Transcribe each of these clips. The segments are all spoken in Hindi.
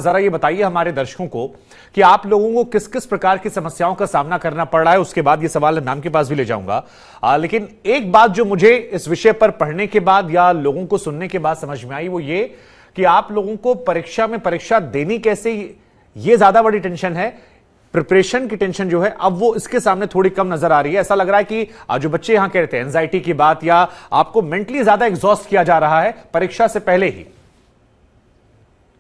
जरा ये बताइए हमारे दर्शकों को कि आप लोगों को किस किस प्रकार की समस्याओं का सामना करना पड़ रहा है। उसके बाद ये सवाल मैम के पास भी ले जाऊंगा। लेकिन एक बात जो मुझे इस विषय पर पढ़ने के बाद या लोगों को सुनने के बाद समझ में आई वो ये कि आप लोगों को परीक्षा में परीक्षा देनी कैसे, ये ज्यादा बड़ी टेंशन है। प्रिपरेशन की टेंशन जो है अब वो इसके सामने थोड़ी कम नजर आ रही है। ऐसा लग रहा है कि जो बच्चे यहां कह रहे थे एंजाइटी की बात, या आपको मेंटली ज्यादा एग्जॉस्ट किया जा रहा है परीक्षा से पहले ही।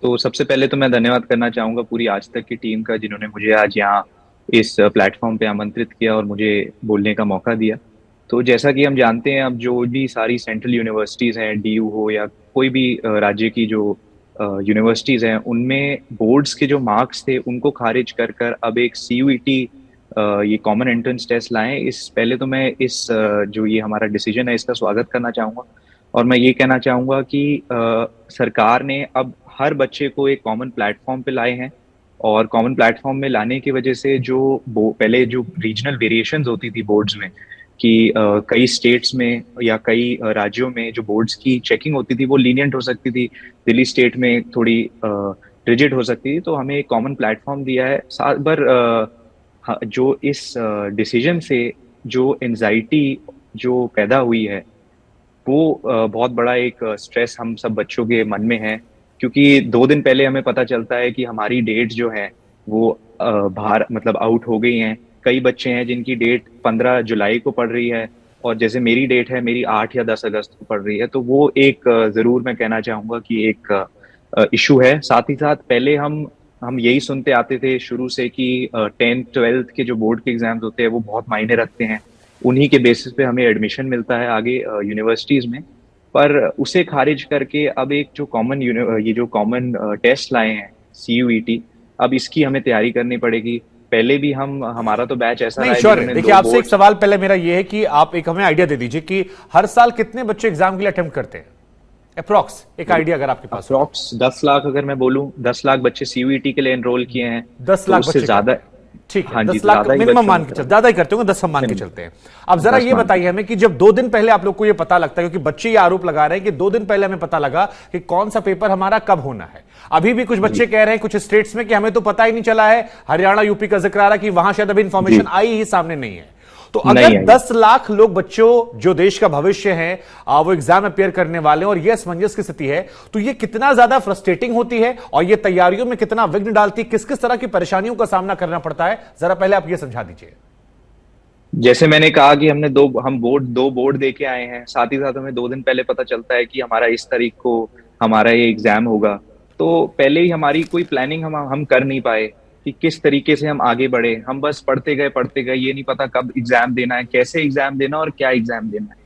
तो सबसे पहले तो मैं धन्यवाद करना चाहूंगा पूरी आज तक की टीम का, जिन्होंने मुझे आज यहाँ इस प्लेटफॉर्म पे आमंत्रित किया और मुझे बोलने का मौका दिया। तो जैसा कि हम जानते हैं, अब जो भी सारी सेंट्रल यूनिवर्सिटीज हैं, डीयू हो या कोई भी राज्य की जो यूनिवर्सिटीज हैं, उनमें बोर्ड्स के जो मार्क्स थे उनको खारिज कर कर अब एक सीयूईटी ये कॉमन एंट्रेंस टेस्ट लाएं। इस पहले तो मैं इस जो ये हमारा डिसीजन है इसका स्वागत करना चाहूंगा। और मैं ये कहना चाहूंगा कि सरकार ने अब हर बच्चे को एक कॉमन प्लेटफॉर्म पे लाए हैं, और कॉमन प्लेटफॉर्म में लाने की वजह से जो पहले जो रीजनल वेरिएशंस होती थी बोर्ड्स में, कि कई स्टेट्स में या कई राज्यों में जो बोर्ड्स की चेकिंग होती थी वो लीनियंट हो सकती थी, दिल्ली स्टेट में थोड़ी रिजिड हो सकती थी। तो हमें एक कॉमन प्लेटफॉर्म दिया है। साथ भर जो इस डिसीजन से जो एंजाइटी जो पैदा हुई है वो बहुत बड़ा एक स्ट्रेस हम सब बच्चों के मन में है, क्योंकि 2 दिन पहले हमें पता चलता है कि हमारी डेट जो है वो बाहर मतलब आउट हो गई हैं। कई बच्चे हैं जिनकी डेट 15 जुलाई को पड़ रही है, और जैसे मेरी डेट है मेरी 8 या 10 अगस्त को पड़ रही है। तो वो एक जरूर मैं कहना चाहूंगा कि एक इशू है। साथ ही साथ पहले हम यही सुनते आते थे शुरू से कि 10th 12th के जो बोर्ड के एग्जाम्स होते हैं वो बहुत मायने रखते हैं, उन्हीं के बेसिस पे हमें एडमिशन मिलता है आगे यूनिवर्सिटीज में। पर उसे खारिज करके अब एक जो ये जो कॉमन टेस्ट लाए हैं सीयूईटी, अब इसकी हमें तैयारी करनी पड़ेगी। पहले भी हमारा तो बैच ऐसा नहीं, श्योर है। देखिए आपसे एक सवाल पहले मेरा ये है कि आप एक हमें आइडिया दे दीजिए कि हर साल कितने बच्चे एग्जाम के लिए अटेम्प्ट करते हैं, अप्रॉक्स एक आइडिया अगर आपके पास। अप्रॉक्स 10 लाख, अगर मैं बोलूं 10 लाख बच्चे सीयूईटी के लिए एनरोल किए हैं। 10 लाख बच्चे ज्यादा, ठीक है, 10 लाख मिनिमम मान के चलते, ज्यादा ही करते होंगे, 10 हम मान के चलते हैं। अब जरा ये बताइए हमें कि जब 2 दिन पहले आप लोग को ये पता लगता है, क्योंकि बच्चे ये आरोप लगा रहे हैं कि 2 दिन पहले हमें पता लगा कि कौन सा पेपर हमारा कब होना है। अभी भी कुछ बच्चे कह रहे हैं कुछ स्टेट्स में कि हमें तो पता ही नहीं चला है। हरियाणा यूपी का जिक्र आ रहा है कि वहां शायद अभी इंफॉर्मेशन आई ही सामने नहीं है। तो अगर 10 लाख लोग बच्चों जो देश का भविष्य है वो एग्जाम अपियर करने वाले हैं और ये असमंजस की स्थिति है, तो ये कितना ज्यादा फ्रस्ट्रेटिंग होती है और ये तैयारियों में कितना विघ्न डालती है, किस किस तरह की परेशानियों का सामना करना पड़ता है, जरा पहले आप ये समझा दीजिए। जैसे मैंने कहा कि हमने दो बोर्ड दे के आए हैं, साथ ही साथ हमें 2 दिन पहले पता चलता है कि हमारा इस तारीख को हमारा ये एग्जाम होगा। तो पहले ही हमारी कोई प्लानिंग हम कर नहीं पाए कि किस तरीके से हम आगे बढ़े। हम बस पढ़ते गए, ये नहीं पता कब एग्जाम देना है, कैसे एग्जाम देना और क्या एग्जाम देना है।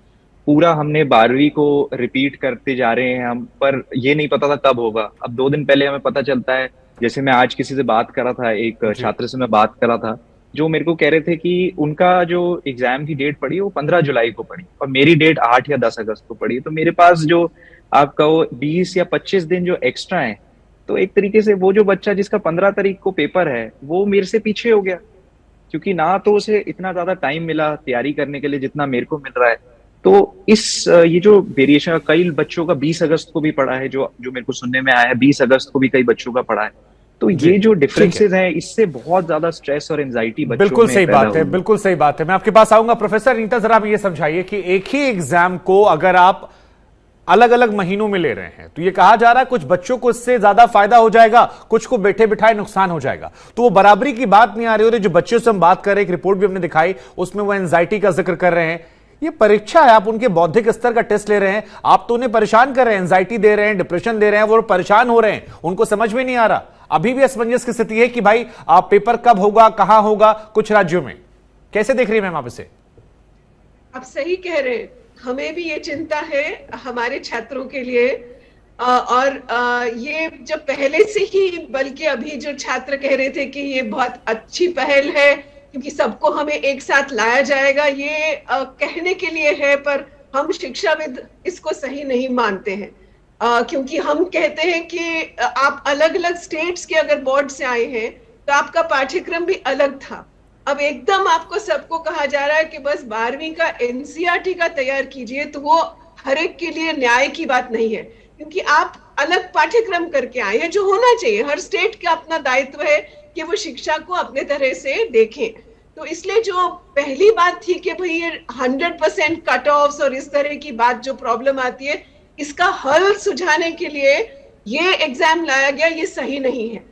पूरा हमने 12वीं को रिपीट करते जा रहे हैं हम, पर ये नहीं पता था कब होगा। अब 2 दिन पहले हमें पता चलता है। जैसे मैं आज किसी से बात कर रहा था, एक छात्र से मैं बात कर रहा था, जो मेरे को कह रहे थे कि उनका जो एग्जाम की डेट पड़ी वो 15 जुलाई को पड़ी और मेरी डेट 8 या 10 अगस्त को पड़ी। तो मेरे पास जो आपका वो 20 या 25 दिन जो एक्स्ट्रा है, तो एक तरीके से वो जो बच्चा जिसका 15 तारीख को पेपर है वो मेरे से पीछे हो गया, क्योंकि ना तो उसे इतना ज्यादा टाइम मिला तैयारी करने के लिए जितना मेरे को मिल रहा है। तो ये जो वेरिएशन कई बच्चों का 20 अगस्त को भी पड़ा है, जो मेरे को सुनने में आया है 20 अगस्त को भी कई बच्चों का पड़ा है। तो ये जो डिफरेंसेस हैं, इससे बहुत ज्यादा स्ट्रेस और एंजाइटी बच्चों में बिल्कुल सही बात है, बिल्कुल सही बात है। मैं आपके पास आऊंगा। प्रोफेसर नीता, जरा हमें ये समझाइए कि एक ही एग्जाम को अगर आप अलग अलग महीनों में ले रहे हैं तो ये कहा जा रहा है कुछ बच्चों को इससे ज्यादा फायदा हो जाएगा, कुछ को बैठे बिठाए नुकसान हो जाएगा। तो वो बराबरी की बात नहीं आ रही। और जो बच्चों से हम बात कर रहे हैं, एक रिपोर्ट भी हमने दिखाई, उसमें वो एंजाइटी का जिक्र कर रहे हैं। ये परीक्षा है, आप उनके बौद्धिक स्तर का टेस्ट ले रहे हैं, आप तो उन्हें परेशान कर रहे हैं, एंजाइटी दे रहे हैं, डिप्रेशन दे रहे हैं, वो परेशान हो रहे हैं, उनको समझ में नहीं आ रहा। अभी भी असमंजस की स्थिति है कि भाई आप पेपर कब होगा, कहां होगा, कुछ राज्यों में। कैसे देख रही है मैम आप इसे? आप सही कह रहे हैं, हमें भी ये चिंता है हमारे छात्रों के लिए। और ये जब पहले से ही, बल्कि अभी जो छात्र कह रहे थे कि ये बहुत अच्छी पहल है क्योंकि सबको हमें एक साथ लाया जाएगा, ये कहने के लिए है, पर हम शिक्षाविद इसको सही नहीं मानते हैं। क्योंकि हम कहते हैं कि आप अलग अलग स्टेट्स के अगर बोर्ड से आए हैं तो आपका पाठ्यक्रम भी अलग था। अब एकदम आपको सबको कहा जा रहा है कि बस 12वीं का एनसीईआरटी का तैयार कीजिए, तो वो हर एक के लिए न्याय की बात नहीं है। क्योंकि आप अलग पाठ्यक्रम करके आए हैं, जो होना चाहिए। हर स्टेट का अपना दायित्व है कि वो शिक्षा को अपने तरह से देखें। तो इसलिए जो पहली बात थी कि भाई ये 100% कट ऑफ्स और इस तरह की बात जो प्रॉब्लम आती है, इसका हल सुझाने के लिए ये एग्जाम लाया गया, ये सही नहीं है।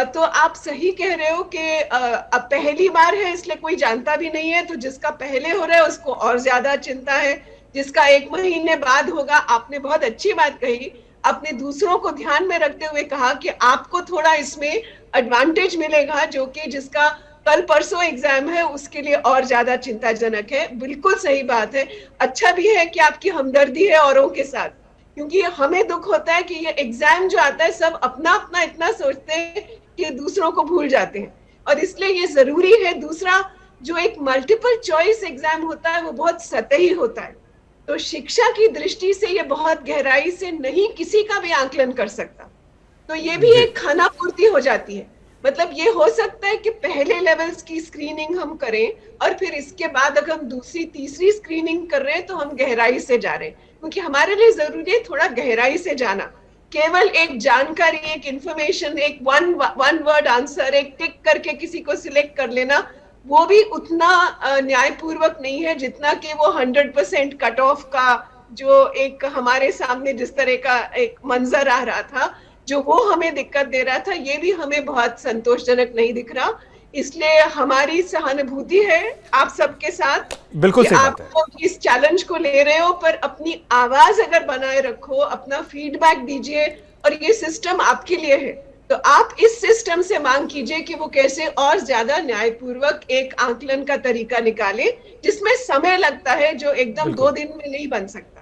तो आप सही कह रहे हो कि अब पहली बार है इसलिए कोई जानता भी नहीं है, तो जिसका पहले हो रहा है उसको और ज्यादा चिंता है, जिसका 1 महीने बाद होगा। आपने बहुत अच्छी बात कही, अपने दूसरों को ध्यान में रखते हुए कहा कि आपको थोड़ा इसमें एडवांटेज मिलेगा, जो कि जिसका कल परसों एग्जाम है उसके लिए और ज्यादा चिंताजनक है। बिल्कुल सही बात है। अच्छा भी है कि आपकी हमदर्दी है औरों के साथ, क्योंकि हमें दुख होता है कि ये एग्जाम जो आता है सब अपना अपना इतना सोचते हैं कि दूसरों को भूल जाते हैं, और इसलिए ये जरूरी है। दूसरा, जो एक मल्टीपल चॉइस एग्जाम होता है वो बहुत सतही होता है, तो शिक्षा की दृष्टि से ये बहुत गहराई से नहीं किसी का भी आकलन कर सकता। तो ये भी एक खाना पूर्ति हो जाती है। मतलब ये हो सकता है कि पहले लेवल्स की स्क्रीनिंग हम करें और फिर इसके बाद अगर हम दूसरी तीसरी स्क्रीनिंग कर रहे हैं तो हम गहराई से जा रहे हैं, क्योंकि हमारे लिए जरूरी है थोड़ा गहराई से जाना। केवल एक जानकारी, एक इंफॉर्मेशन, एक वन वर्ड आंसर, एक टिक करके किसी को सिलेक्ट कर लेना, वो भी उतना न्यायपूर्वक नहीं है जितना कि वो 100% कट ऑफ का जो एक हमारे सामने जिस तरह का एक मंजर आ रहा था, जो वो हमें दिक्कत दे रहा था, ये भी हमें बहुत संतोषजनक नहीं दिख रहा। इसलिए हमारी सहानुभूति है आप सबके साथ। बिल्कुल सही बात है। आप इस चैलेंज को ले रहे हो, पर अपनी आवाज अगर बनाए रखो, अपना फीडबैक दीजिए, और ये सिस्टम आपके लिए है, तो आप इस सिस्टम से मांग कीजिए कि वो कैसे और ज्यादा न्यायपूर्वक एक आकलन का तरीका निकाले, जिसमें समय लगता है, जो एकदम 2 दिन में नहीं बन सकता।